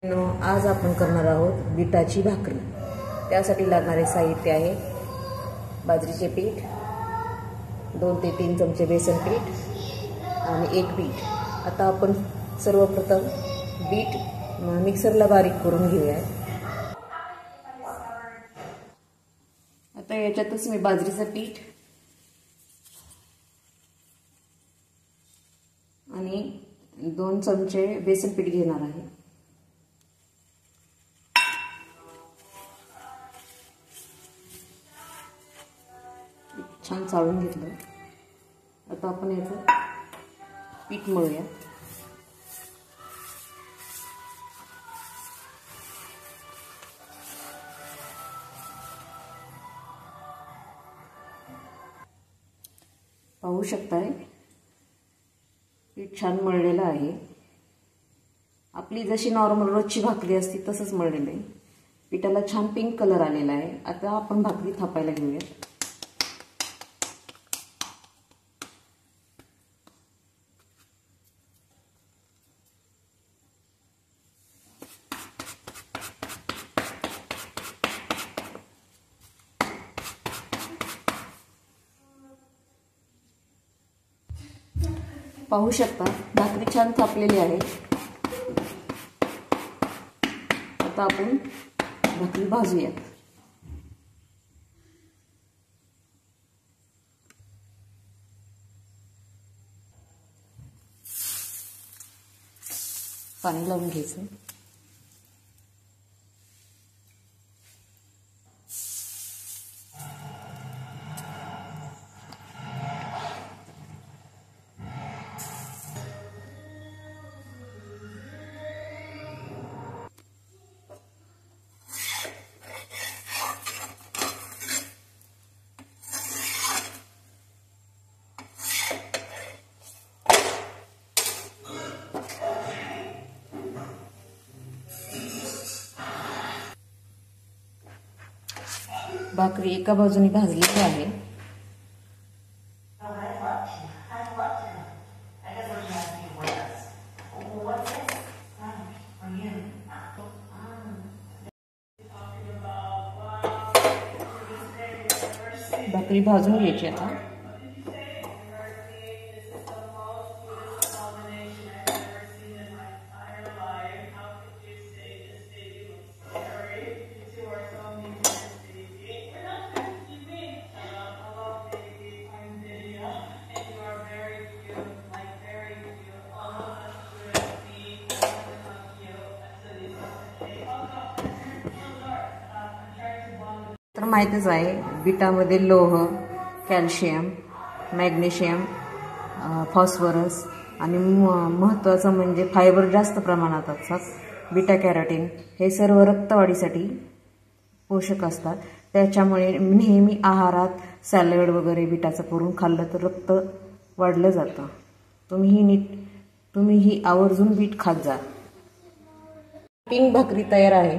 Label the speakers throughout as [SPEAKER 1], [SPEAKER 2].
[SPEAKER 1] आज आपण करणार आहोत बीटाची भाकरी। त्यासाठी लागणारे साहित्य आहे बाजरीचे पीठ, 2 ते 3 चमचे बेसन पीठ आणि 1 बीट। आता आपण सर्वप्रथम बीट मिक्सरला बारीक करून घेऊया। आता याच्यातच मी बाजरीचं पीठ आणि 2 चमचे बेसन पीठ घेणार आहे। छान चाळून घेतलं। आता आपण याचं पीठ मळूया। पाहू शकताय पीठ छान मळलेलं आहे। आपली जशी नॉर्मल रोजची भाकरी असते तसंच मळलेलं आहे। पिठाला छान पिंक कलर आलेला आहे। आता आपण भाकरी थापायला घेऊया। पाहू शकता भाकरी छान थापलेली आहे। आता आपण भाकरी भाजूया। पाणी लावून घ्यायचं। भाकरी एका बाजूने भाजलेली आहे। भाकरी भाजून घ्यायची आता। तर माहितीच आहे बीटामध्ये लोह, कॅल्शियम, मॅग्नेशियम, फॉस्फरस आणि महत्त्वाचं म्हणजे फायबर जास्त प्रमाणात असतात। बीटा कॅरोटीन हे सर्व रक्तवाढीसाठी पोषक असतात। त्याच्यामुळे नेहमी आहारात सॅलड वगैरे बीटाचं करून खाल्लं तर रक्त वाढलं जातं। तुम्ही ही आवर्जून बीट खात जा। पिंक भाकरी तयार आहे।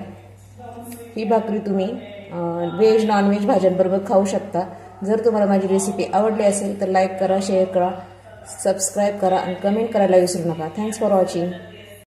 [SPEAKER 1] ही भाकरी तुम्ही व्हेज नॉनव्हेज भाज्यांबरोबर खाऊ शकता। जर तुम्हाला माझी रेसिपी आवडली असेल तर लाईक करा, शेअर करा, सबस्क्राईब करा आणि कमेंट करायला विसरू नका। Thanks for watching.